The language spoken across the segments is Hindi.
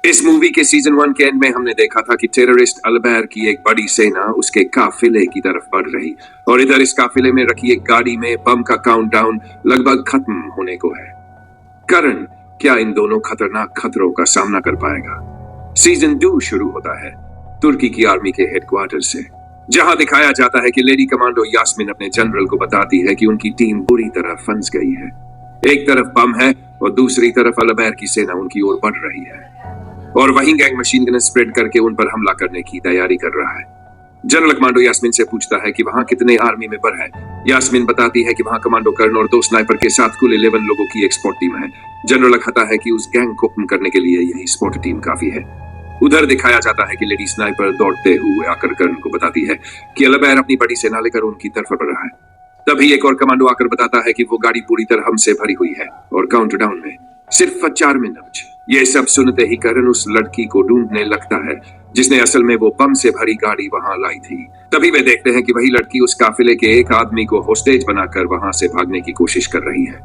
इस मूवी के सीजन 1 के एंड में हमने देखा था कि टेररिस्ट अल्बैर की एक बड़ी सेना उसके काफिले की तरफ बढ़ रही और इधर इस काफिले में रखी एक गाड़ी में बम का काउंटडाउन लगभग खत्म होने को है। करण क्या इन दोनों खतरनाक खतरों का सामना कर पाएगा? सीजन 2 शुरू होता है तुर्की की आर्मी के हेडक्वार्टर से, जहां दिखाया जाता है कि लेडी कमांडो यास्मीन अपने जनरल को बताती है कि उनकी टीम बुरी तरह फंस गई है। एक तरफ बम है और दूसरी तरफ अल्बैर की सेना उनकी ओर बढ़ रही है और वहीं गैंग मशीन गन स्प्रेड करके उन पर हमला करने की तैयारी कर रहा है। जनरल कमांडो यास्मीन से पूछता है कि वहां कितने आर्मी मेंबर हैं। यास्मीन बताती है कि वहां कमांडो कर्ण और 2 स्नाइपर के साथ कुल 11 लोगों की एक स्पॉट टीम है। जनरल कहता है कि उस गैंग को खत्म करने के लिए यही स्पॉट टीम काफी है। उधर दिखाया जाता है कि लेडी स्नाइपर दौड़ते हुए आकर कर्ण को बताती है कि अल्बैर अपनी बड़ी सेना लेकर उनकी तरफ बढ़ रहा है। तभी एक और कमांडो आकर बताता है कि वो गाड़ी पूरी तरह हमसे भरी हुई है और काउंटडाउन में सिर्फ 4 मिनट। ये सब सुनते ही करण उस लड़की को ढूंढने लगता है जिसने असल में वो बम से भरी गाड़ी वहां लाई थी। तभी वे देखते हैं कि वही लड़की उस काफिले के एक आदमी को होस्टेज बनाकर वहां से भागने की कोशिश कर रही है,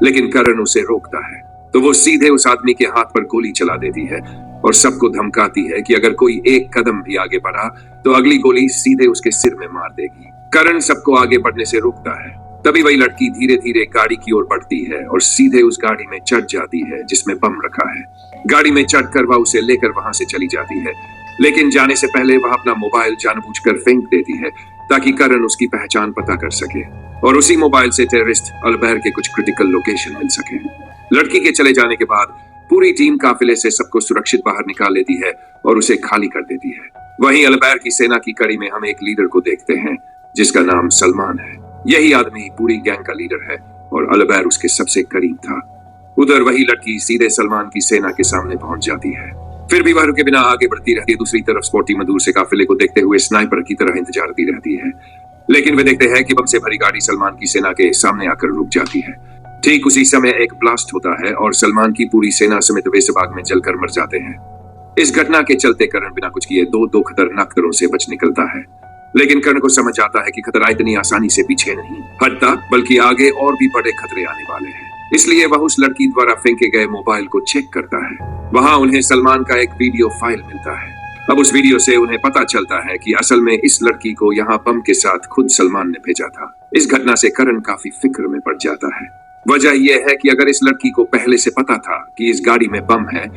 लेकिन करण उसे रोकता है तो वो सीधे उस आदमी के हाथ पर गोली चला देती है और सबको धमकाती है कि अगर कोई एक कदम भी आगे बढ़ा तो अगली गोली सीधे उसके सिर में मार देगी। करण सबको आगे बढ़ने से रोकता है। तभी वही लड़की धीरे धीरे गाड़ी की ओर बढ़ती है और सीधे उस गाड़ी में चढ़ जाती है जिसमें बम रखा है। गाड़ी में चढ़कर वह उसे लेकर वहां से चली जाती है, लेकिन जाने से पहले वह अपना मोबाइल जानबूझकर फेंक देती है ताकि करण उसकी पहचान पता कर सके और उसी मोबाइल से टेररिस्ट अल्बैर के कुछ क्रिटिकल लोकेशन मिल सके। लड़की के चले जाने के बाद पूरी टीम काफिले से सबको सुरक्षित बाहर निकाल लेती है और उसे खाली कर देती है। वहीं अल्बैर की सेना की कड़ी में हम एक लीडर को देखते हैं जिसका नाम सलमान है। यही आदमी पूरी गैंग का लीडर है और अल्बैर उसके सबसे करीब था। उधर वही लड़की सीधे सलमान की सेना के सामने पहुंच जाती है, फिर भी वह रुके बिना आगे बढ़ती रहती है। दूसरी तरफ स्पॉटी मधुर से काफिले को देखते हुए स्नाइपर की तरह इंतजार करती रहती है, लेकिन वे देखते हैं कि बम से भरी गाड़ी सलमान की सेना के सामने आकर रुक जाती है। ठीक उसी समय एक ब्लास्ट होता है और सलमान की पूरी सेना समेत वे सब आग में जलकर मर जाते हैं। इस घटना के चलते करण बिना कुछ किए दो खतरनाक खतरों से बच निकलता है, लेकिन कर्ण को समझ आता है कि खतरा इतनी आसानी से पीछे नहीं हटता, बल्कि आगे और भी बड़े खतरे आने वाले हैं। इसलिए वह उस लड़की द्वारा फेंके गए मोबाइल को चेक करता है। वहां उन्हें सलमान का एक वीडियो फाइल मिलता है। अब उस वीडियो से उन्हें पता चलता है कि असल में इस लड़की को यहाँ बम के साथ खुद सलमान ने भेजा था। इस घटना से करण काफी फिक्र में पड़ जाता है। वजह यह है कि अगर इस लड़की को पहले से पता था कि इस गाड़ी में बम है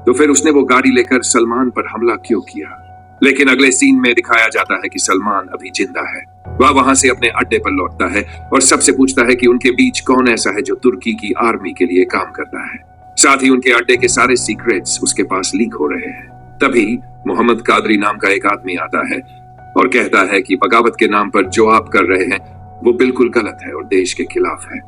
तो फिर उसने वो गाड़ी लेकर सलमान पर हमला क्यों किया। लेकिन अगले सीन में दिखाया जाता है कि सलमान अभी जिंदा है। वह वहां से अपने अड्डे पर लौटता है और सबसे पूछता है कि उनके बीच कौन ऐसा है जो तुर्की की आर्मी के लिए काम करता है। साथ ही उनके अड्डे के सारे सीक्रेट्स उसके पास लीक हो रहे हैं। तभी मोहम्मद कादरी नाम का एक आदमी आता है और कहता है कि बगावत के नाम पर जो आप कर रहे हैं वो बिल्कुल गलत है और देश के खिलाफ है।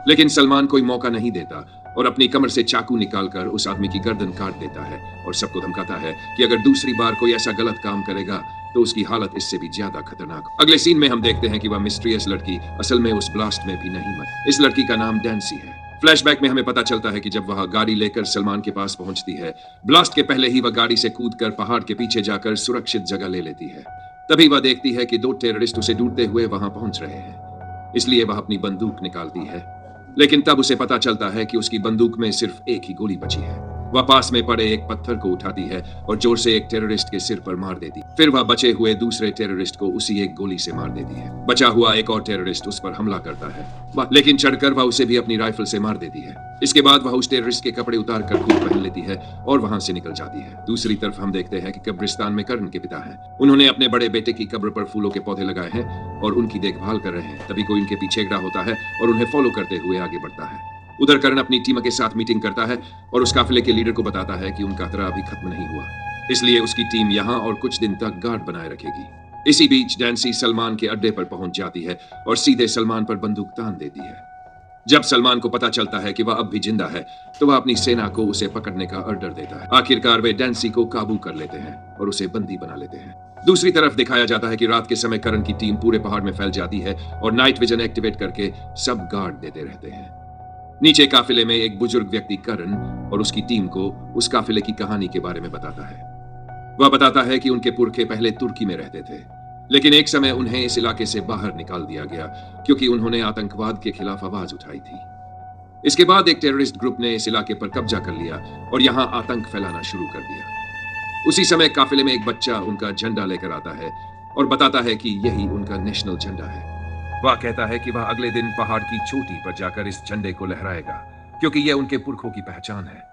लेकिन सलमान कोई मौका नहीं देता और अपनी कमर से चाकू निकालकर उस आदमी की गर्दन काट देता है और सबको धमकाता है कि अगर दूसरी बार कोई ऐसा गलत काम करेगा तो उसकी हालत इससे भी ज्यादा खतरनाक। अगले सीन में हम देखते हैं कि वह मिस्टीरियस लड़की असल में उस ब्लास्ट में भी नहीं मरी। इस लड़की का नाम डैंसी है। फ्लैशबैक में हमें पता चलता है कि जब वह गाड़ी लेकर सलमान के पास पहुंचती है, ब्लास्ट के पहले ही वह गाड़ी से कूदकर पहाड़ के पीछे जाकर सुरक्षित जगह ले लेती है। तभी वह देखती है कि 2 टेररिस्ट उसे ढूंढते हुए वहां पहुंच रहे हैं, इसलिए वह अपनी बंदूक निकालती है। लेकिन तब उसे पता चलता है कि उसकी बंदूक में सिर्फ एक ही गोली बची है। वह पास में पड़े एक पत्थर को उठाती है और जोर से एक टेररिस्ट के सिर पर मार देती। फिर वह बचे हुए दूसरे टेररिस्ट को उसी एक गोली से मार देती है। बचा हुआ एक और टेररिस्ट उस पर हमला करता है, लेकिन चढ़कर वह उसे भी अपनी राइफल से मार देती है। इसके बाद वह उस टेररिस्ट के कपड़े उतार कर खुद पहन लेती है और वहां से निकल जाती है। दूसरी तरफ हम देखते हैं कि कब्रिस्तान में कर्ण के पिता हैं। उन्होंने अपने बड़े बेटे की कब्र पर फूलों के पौधे लगाए हैं और उनकी देखभाल कर रहे हैं। तभी कोई उनके पीछे खड़ा होता है और उन्हें फॉलो करते हुए आगे बढ़ता है। उधर कर्ण अपनी टीम के साथ मीटिंग करता है और उस काफिले के लीडर को बताता है कि उनका खतरा अभी खत्म नहीं हुआ, इसलिए उसकी टीम यहाँ और कुछ दिन तक गार्ड बनाए रखेगी। इसी बीच डैंसी सलमान के अड्डे पर पहुंच जाती है और सीधे सलमान पर बंदूक तान देती है। जब सलमान को पता चलता है कि वह अब भी जिंदा है तो वह अपनी सेना को उसे पकड़ने का ऑर्डर देता है। आखिरकार वे डैंसी को काबू कर लेते हैं और उसे बंदी बना लेते हैं। दूसरी तरफ दिखाया जाता है कि रात के समय कर्ण की टीम पूरे पहाड़ में फैल जाती है और नाइट विजन एक्टिवेट करके सब गार्ड देते रहते हैं। नीचे काफिले में एक बुजुर्ग व्यक्ति कर्ण और उसकी टीम को उस काफिले की कहानी के बारे में बताता है। वह बताता है कि उनके पुरखे पहले तुर्की में रहते थे, लेकिन एक समय उन्हें इस इलाके से बाहर निकाल दिया गया क्योंकि उन्होंने आतंकवाद के खिलाफ आवाज उठाई थी। इसके बाद एक टेररिस्ट ग्रुप ने इस इलाके पर कब्जा कर लिया और यहाँ आतंक फैलाना शुरू कर दिया। उसी समय काफिले में एक बच्चा उनका झंडा लेकर आता है और बताता है कि यही उनका नेशनल झंडा है। वह कहता है कि वह अगले दिन पहाड़ की चोटी पर जाकर इस झंडे को लहराएगा, क्योंकि यह उनके पुरखों की पहचान है।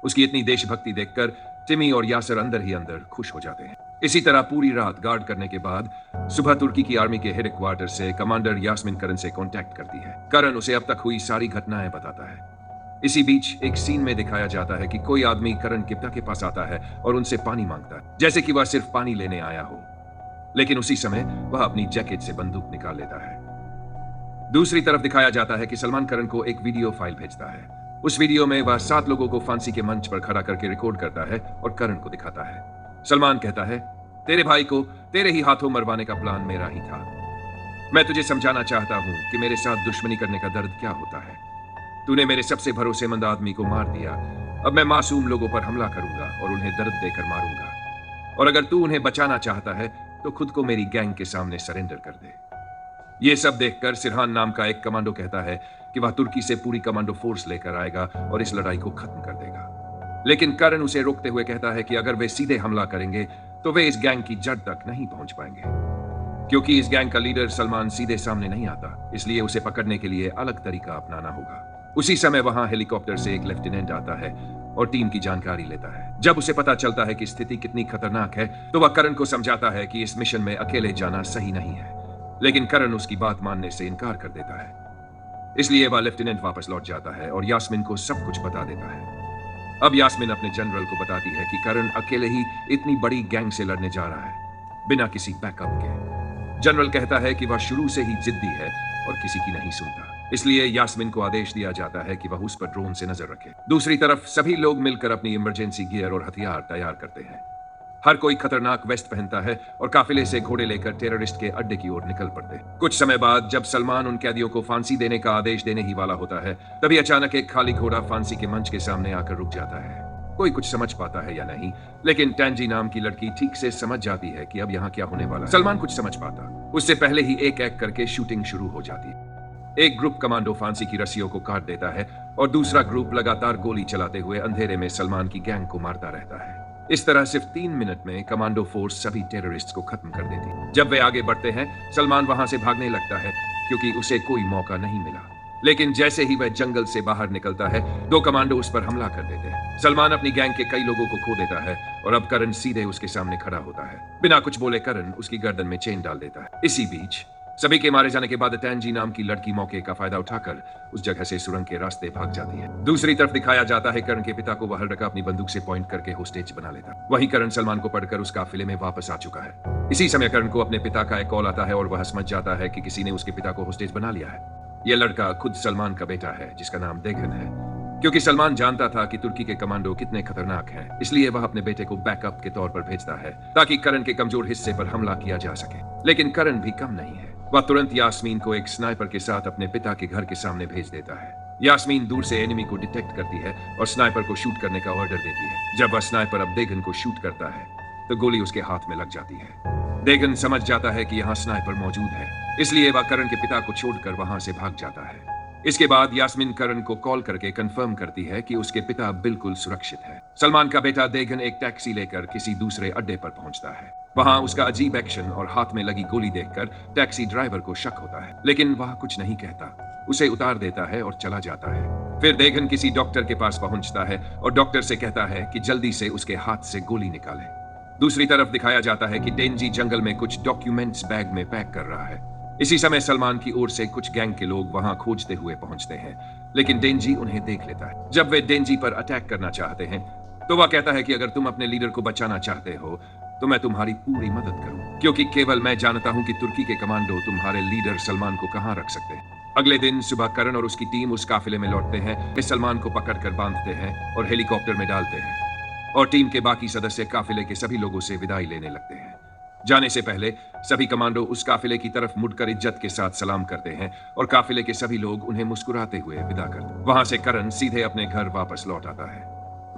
उसकी इतनी देशभक्ति देखकर टिमी और यासर अंदर ही अंदर खुश हो जाते हैं। इसी तरह पूरी रात गार्ड करने के बाद सुबह तुर्की की आर्मी के हेडक्वार्टर से कमांडर यास्मिन करन से कांटेक्ट करती है। करन उसे अब तक हुई सारी घटनाएं बताता है। इसी बीच एक सीन में दिखाया जाता है कि कोई आदमी करन के पिता के पास आता है और उनसे पानी मांगता है, जैसे कि वह सिर्फ पानी लेने आया हो। लेकिन उसी समय वह अपनी जैकेट से बंदूक निकाल लेता है। दूसरी तरफ दिखाया जाता है कि सलमान करन को एक वीडियो फाइल भेजता है। उस वीडियो में वह 7 लोगों को फांसी के मंच पर खड़ा करके रिकॉर्ड करता है और करन को दिखाता है। सलमान कहता है, तेरे भाई को तेरे ही हाथों मरवाने का प्लान मेरा ही था। मैं तुझे समझाना चाहता हूं कि मेरे साथ दुश्मनी करने का दर्द क्या होता है। तूने मेरे सबसे भरोसेमंद आदमी को मार दिया। अब मैं मासूम लोगों पर हमला करूंगा और उन्हें दर्द देकर मारूंगा। और अगर तू उन्हें बचाना चाहता है तो खुद को मेरी गैंग के सामने सरेंडर कर दे। यह सब देखकर सिरहान नाम का एक कमांडो कहता है कि वह तुर्की से पूरी कमांडो फोर्स लेकर आएगा और इस लड़ाई को खत्म कर देगा। लेकिन करन उसे रोकते हुए कहता है कि अगर वे सीधे हमला करेंगे तो वे इस गैंग की जड़ तक नहीं पहुंच पाएंगे, क्योंकि इस गैंग का लीडर सलमान सीधे सामने नहीं आता, इसलिए उसे पकड़ने के लिए अलग तरीका अपनाना होगा। उसी समय वहां हेलीकॉप्टर से एक लेफ्टिनेंट आता है और टीम की जानकारी लेता है। जब उसे पता चलता है कि स्थिति कितनी खतरनाक है तो वह करन को समझाता है कि इस मिशन में अकेले जाना सही नहीं है। लेकिन करन उसकी बात मानने से इनकार कर देता है। इसलिए वह लेफ्टिनेंट वापस लौट जाता है और यास्मिन को सब कुछ बता देता है। अब यास्मिन अपने जनरल को बताती है कि करन अकेले ही इतनी बड़ी गैंग से लड़ने जा रहा है, बिना किसी बैकअप के। जनरल कहता है कि वह शुरू से ही जिद्दी है और किसी की नहीं सुनता, इसलिए यास्मिन को आदेश दिया जाता है कि वह उस पर ड्रोन से नजर रखे। दूसरी तरफ सभी लोग मिलकर अपनी इमरजेंसी गियर और हथियार तैयार करते हैं। हर कोई खतरनाक वेस्ट पहनता है और काफिले से घोड़े लेकर टेररिस्ट के अड्डे की ओर निकल पड़ते हैं। कुछ समय बाद जब सलमान उन कैदियों को फांसी देने का आदेश देने ही वाला होता है, तभी अचानक एक खाली घोड़ा फांसी के मंच के सामने आकर रुक जाता है। कोई कुछ समझ पाता है या नहीं, लेकिन टैंजी नाम की लड़की ठीक से समझ जाती है कि अब यहाँ क्या होने वाला है। सलमान कुछ समझ पाता, उससे पहले ही एक एक करके शूटिंग शुरू हो जाती है। एक ग्रुप कमांडो फांसी की रस्सियों को काट देता है और दूसरा ग्रुप लगातार गोली चलाते हुए अंधेरे में सलमान की गैंग को मारता रहता है। इस तरह सिर्फ 3 मिनट में कमांडो फोर्स सभी टेररिस्ट्स को खत्म कर देती। जब वे आगे बढ़ते हैं, सलमान वहां से भागने लगता है क्योंकि उसे कोई मौका नहीं मिला। लेकिन जैसे ही वह जंगल से बाहर निकलता है, 2 कमांडो उस पर हमला कर देते हैं। सलमान अपनी गैंग के कई लोगों को खो देता है और अब करन सीधे उसके सामने खड़ा होता है। बिना कुछ बोले करन उसकी गर्दन में चेन डाल देता है। इसी बीच सभी के मारे जाने के बाद टैंजी नाम की लड़की मौके का फायदा उठाकर उस जगह से सुरंग के रास्ते भाग जाती है। दूसरी तरफ दिखाया जाता है करन के पिता को वह लड़का अपनी बंदूक से पॉइंट करके होस्टेज बना लेता। वही करन सलमान को पढ़कर उस काफिले में वापस आ चुका है। इसी समय करन को अपने पिता का एक कॉल आता है और वह समझ जाता है कि किसी ने उसके पिता को होस्टेज बना लिया है। यह लड़का खुद सलमान का बेटा है, जिसका नाम देगन है। क्योंकि सलमान जानता था कि तुर्की के कमांडो कितने खतरनाक हैं, इसलिए वह अपने बेटे को बैकअप के तौर पर भेजता है ताकि करन के कमजोर हिस्से पर हमला किया जा सके। लेकिन करन भी कम नहीं है। वह तुरंत यास्मीन को एक स्नाइपर के साथ अपने पिता के घर के सामने भेज देता है। यास्मीन दूर से एनिमी को डिटेक्ट करती है और स्नाइपर को शूट करने का ऑर्डर देती है। जब वह स्नाइपर अब देगन को शूट करता है तो गोली उसके हाथ में लग जाती है। देगन समझ जाता है कि यहाँ स्नाइपर मौजूद है, इसलिए वह करन के पिता को छोड़कर वहां से भाग जाता है। इसके बाद यास्मीन करन को कॉल करके कंफर्म करती है कि उसके पिता बिल्कुल सुरक्षित है। सलमान का बेटा देगन एक टैक्सी लेकर किसी दूसरे अड्डे पर पहुंचता है। वहां उसका अजीब एक्शन और हाथ में लगी गोली देखकर टैक्सी ड्राइवर को शक होता है, लेकिन वह कुछ नहीं कहता, उसे उतार देता है और चला जाता है। फिर देगन किसी डॉक्टर के पास पहुंचता है और डॉक्टर से कहता है कि जल्दी से उसके हाथ से गोली निकाले। दूसरी तरफ दिखाया जाता है कि डेंजी जंगल में कुछ डॉक्यूमेंट्स बैग में पैक कर रहा है। इसी समय सलमान की ओर से कुछ गैंग के लोग वहां खोजते हुए पहुंचते हैं, लेकिन डेंजी उन्हें देख लेता है। जब वे डेंजी पर अटैक करना चाहते हैं तो वह कहता है कि अगर तुम अपने लीडर को बचाना चाहते हो तो मैं तुम्हारी पूरी मदद करूं, क्योंकि केवल मैं जानता हूं कि तुर्की के कमांडो तुम्हारे लीडर सलमान को कहां रख सकते हैं। अगले दिन सुबह करन और उसकी टीम उस काफिले में लौटते हैं। वे सलमान को पकड़कर बांधते हैं और हेलीकॉप्टर में डालते हैं और टीम के बाकी सदस्य काफिले के सभी लोगों से विदाई लेने लगते हैं। जाने से पहले सभी कमांडो उस काफिले की तरफ मुड़कर इज्जत के साथ सलाम करते हैं और काफिले के सभी लोग उन्हें मुस्कुराते हुए विदा करते हैं। वहां से करन सीधे अपने घर वापस लौट आता है।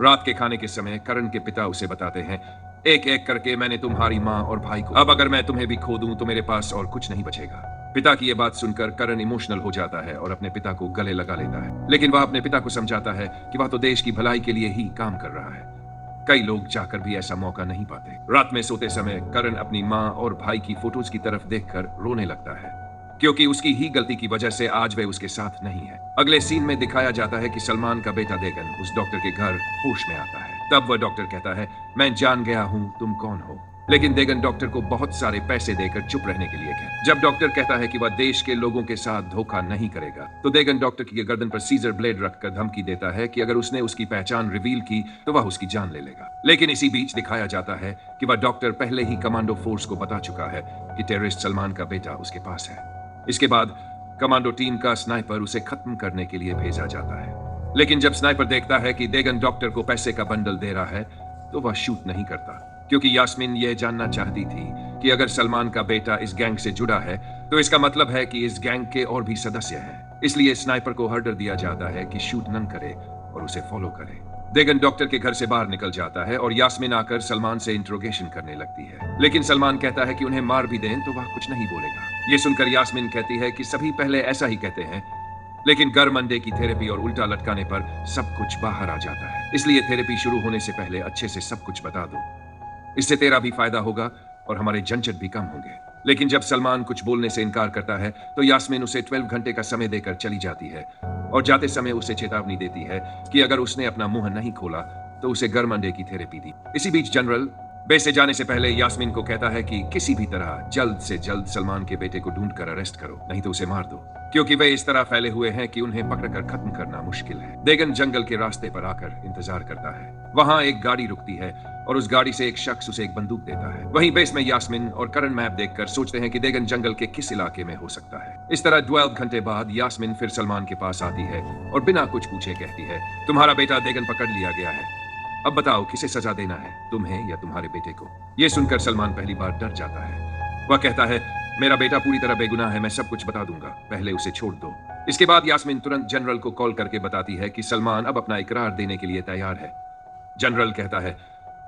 रात के खाने के समय करन के पिता उसे बताते हैं, एक एक करके मैंने तुम्हारी माँ और भाई को, अब अगर मैं तुम्हें भी खो दूं तो मेरे पास और कुछ नहीं बचेगा। पिता की ये बात सुनकर करण इमोशनल हो जाता है और अपने पिता को गले लगा लेता है, लेकिन वह अपने पिता को समझाता है कि वह तो देश की भलाई के लिए ही काम कर रहा है। कई लोग चाहकर भी ऐसा मौका नहीं पाते। रात में सोते समय करण अपनी माँ और भाई की फोटोज की तरफ देखकर रोने लगता है, क्योंकि उसकी ही गलती की वजह से आज वे उसके साथ नहीं है। अगले सीन में दिखाया जाता है कि सलमान का बेटा देगन उस डॉक्टर के घर होश में आता है। तब वह डॉक्टर कहता है, मैं जान गया हूँ तुम कौन हो। लेकिन देगन डॉक्टर को बहुत सारे पैसे देकर चुप रहने के लिए कहता है। जब डॉक्टर कहता है कि वह देश के लोगों के साथ धोखा नहीं करेगा, तो देगन डॉक्टर की गर्दन पर सीजर ब्लेड रखकर धमकी देता है कि अगर उसने उसकी पहचान रिवील की तो वह उसकी जान ले लेगा। लेकिन इसी बीच दिखाया जाता है कि वह डॉक्टर पहले ही कमांडो फोर्स को बता चुका है कि टेररिस्ट सलमान का बेटा उसके पास है। इसके बाद कमांडो टीम का स्नाइपर उसे खत्म करने के लिए भेजा जाता है। लेकिन जब स्नाइपर देखता है कि देगन डॉक्टर को पैसे का बंडल दे रहा है, तो वह शूट नहीं करता, क्योंकि यास्मीन यह जानना चाहती थी कि अगर सलमान का बेटा इस गैंग से जुड़ा है तो इसका मतलब है कि इस गैंग के और भी सदस्य हैं। इसलिए स्नाइपर को ऑर्डर दिया जाता है कि शूट न करे और उसे फॉलो करे। देगन डॉक्टर के घर से बाहर निकल जाता है और यास्मीन आकर सलमान से इंट्रोगेशन करने लगती है, लेकिन सलमान कहता है कि उन्हें मार भी दें तो वह कुछ नहीं बोलेगा। ये सुनकर यास्मीन कहती है कि सभी पहले ऐसा ही कहते हैं, लेकिन गर्म अंडे की थेरेपी और उल्टा लटकाने पर सब कुछ बाहर आ जाता है। इसलिए थेरेपी शुरू होने से पहले अच्छे से सब कुछ बता दो, इससे तेरा भी फायदा होगा और हमारे झंझट भी कम होंगे। लेकिन जब सलमान कुछ बोलने से इनकार करता है तो यास्मीन उसे 12 घंटे का समय देकर चली जाती है और जाते समय उसे चेतावनी देती है कि अगर उसने अपना मुंह नहीं खोला तो उसे गर्म अंडे की थेरेपी दी। इसी बीच जनरल बेस से जाने से पहले यास्मीन को कहता है कि किसी भी तरह जल्द से जल्द सलमान के बेटे को ढूंढकर अरेस्ट करो, नहीं तो उसे मार दो, क्योंकि वे इस तरह फैले हुए हैं कि उन्हें पकड़कर खत्म करना मुश्किल है। देगन जंगल के रास्ते पर आकर इंतजार करता है। वहां एक गाड़ी रुकती है और उस गाड़ी से एक शख्स उसे एक बंदूक देता है। वहीं बेस में यास्मीन और करण मैप देखकर सोचते हैं कि देगन जंगल के किस इलाके में हो सकता है। इस तरह 12 घंटे बाद यास्मीन फिर सलमान के पास आती है और बिना कुछ पूछे कहती है, तुम्हारा बेटा देगन पकड़ लिया गया है, अब बताओ किसे सजा देना है, तुम्हें या तुम्हारे बेटे को। यह सुनकर सलमान पहली बार डर जाता है। वह कहता है, मेरा बेटा पूरी तरह बेगुनाह है, मैं सब कुछ बता दूंगा, पहले उसे छोड़ दो। इसके बाद यास्मीन तुरंत जनरल को कॉल करके बताती है कि सलमान अब अपना इकरार देने के लिए तैयार है। जनरल कहता है,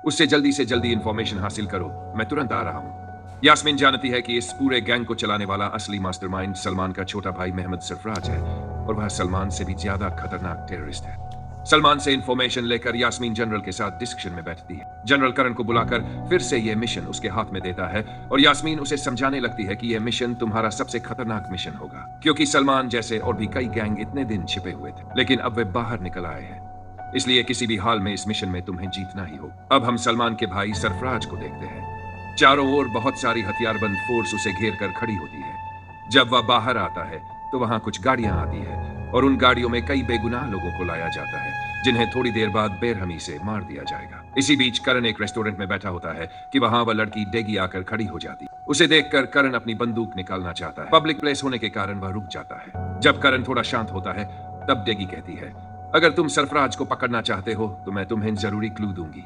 उससे जल्दी से जल्दी इंफॉर्मेशन हासिल करो, मैं तुरंत आ रहा हूं। यास्मीन जानती है कि इस पूरे गैंग को चलाने वाला असली मास्टरमाइंड सलमान का छोटा भाई महमद सरफराज है और वह सलमान से भी ज्यादा खतरनाक टेररिस्ट है। सलमान से इंफॉर्मेशन लेकर यास्मीन जनरल के साथ डिस्कशन में बैठती है। जनरल करण को बुलाकर फिर से यह मिशन उसके हाथ में देता है और यास्मीन उसे समझाने लगती है कि यह मिशन तुम्हारा सबसे खतरनाक मिशन होगा, क्योंकि सलमान जैसे और भी कई गैंग इतने दिन छिपे हुए थे, लेकिन अब वे बाहर निकल आए हैं। इसलिए किसी भी हाल में इस मिशन में तुम्हें जीतना ही हो। अब हम सलमान के भाई सरफराज को देखते हैं। चारों ओर बहुत सारी हथियारबंद फोर्स उसे घेर कर खड़ी होती है। जब वह बाहर आता है तो वहां कुछ गाड़ियां आती है और उन गाड़ियों में कई बेगुनाह लोगों को लाया जाता है, जिन्हें थोड़ी देर बाद बेरहमी से मार दिया जाएगा। इसी बीच करण एक रेस्टोरेंट में बैठा होता है कि वहां वह लड़की डेगी आकर खड़ी हो जाती। उसे देखकर करण अपनी बंदूक निकालना चाहता है। पब्लिक प्लेस होने के कारण वह रुक जाता है। जब करण थोड़ा शांत होता है तब डेगी कहती है, अगर तुम सरफराज को पकड़ना चाहते हो तो मैं तुम्हें जरूरी क्लू दूंगी।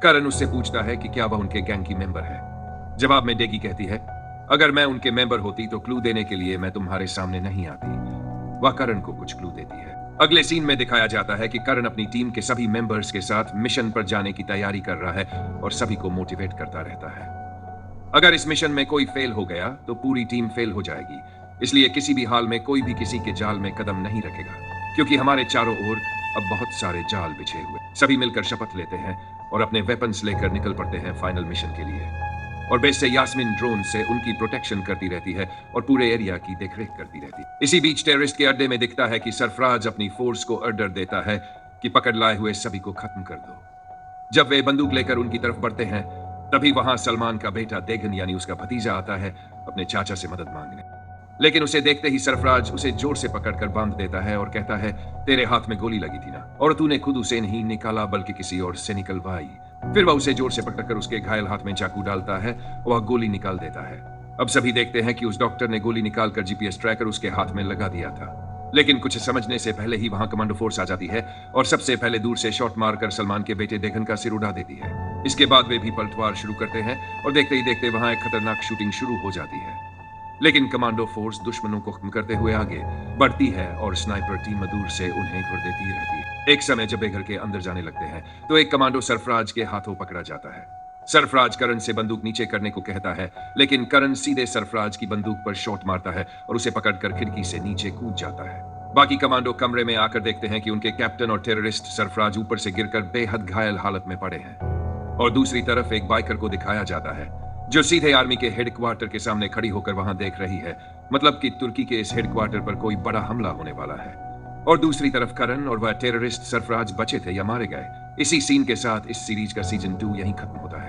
करण उससे पूछता है कि क्या वह उनके गैंग की मेंबर है। जवाब में डेगी कहती है, अगर मैं उनके मेंबर होती तो क्लू देने के लिए मैं तुम्हारे सामने नहीं आती। वह करण को कुछ क्लू देती है। अगले सीन में दिखाया जाता है कि करण अपनी टीम के सभी मेंबर्स के साथ मिशन पर जाने की तैयारी कर रहा है और सभी को मोटिवेट करता रहता है। अगर इस मिशन में कोई फेल हो गया तो पूरी टीम फेल हो जाएगी, इसलिए किसी भी हाल में कोई भी किसी के जाल में कदम नहीं रखेगा, क्योंकि हमारे चारों ओर अब बहुत सारे जाल बिछे हुए। सभी मिलकर शपथ लेते हैं और अपने वेपन्स लेकर निकल पड़ते हैं फाइनल मिशन के लिए। और बेस से यास्मीन ड्रोन से उनकी प्रोटेक्शन करती रहती है और पूरे एरिया की देखरेख करती रहती है। इसी बीच टेररिस्ट के अड्डे में दिखता है कि सरफराज अपनी फोर्स को ऑर्डर देता है कि पकड़ लाए हुए सभी को खत्म कर दो। जब वे बंदूक लेकर उनकी तरफ बढ़ते हैं तभी वहां सलमान का बेटा देगन यानी उसका भतीजा आता है अपने चाचा से मदद मांगने। लेकिन उसे देखते ही सरफराज उसे जोर से पकड़कर बांध देता है और कहता है, तेरे हाथ में गोली लगी थी ना, और तूने खुद उसे नहीं निकाला बल्कि किसी और से निकलवाई। फिर वह उसे जोर से पकड़कर उसके घायल हाथ में चाकू डालता है और वह गोली निकाल देता है। अब सभी देखते हैं कि उस डॉक्टर ने गोली निकालकर जीपीएस ट्रैकर उसके हाथ में लगा दिया था। लेकिन कुछ समझने से पहले ही वहां कमांडो फोर्स आ जाती है और सबसे पहले दूर से शॉट मारकर सलमान के बेटे देगन का सिर उड़ा देती है। इसके बाद वे भी पलटवार शुरू करते हैं और देखते ही देखते वहां एक खतरनाक शूटिंग शुरू हो जाती है। लेकिन कमांडो फोर्स दुश्मनों को खत्म करते हुए आगे बढ़ती है और स्नाइपर टीम दूर से उन्हें घर देती रहती है। एक समय जब वे घर के अंदर जाने लगते हैं तो एक कमांडो सरफराज के हाथों पकड़ा जाता है। सरफराज करण से बंदूक नीचे करने को कहता है, लेकिन करण सीधे सरफराज की बंदूक पर शॉट मारता है और उसे पकड़कर खिड़की से नीचे कूद जाता है। बाकी कमांडो कमरे में आकर देखते हैं कि उनके कैप्टन और टेररिस्ट सरफराज ऊपर से गिरकर बेहद घायल हालत में पड़े हैं। और दूसरी तरफ एक बाइकर को दिखाया जाता है जो सीधे आर्मी के हेडक्वार्टर के सामने खड़ी होकर वहां देख रही है, मतलब कि तुर्की के इस हेडक्वार्टर पर कोई बड़ा हमला होने वाला है। और दूसरी तरफ करण और वह टेररिस्ट सरफराज बचे थे या मारे गए। इसी सीन के साथ इस सीरीज का सीजन 2 यहीं खत्म होता है।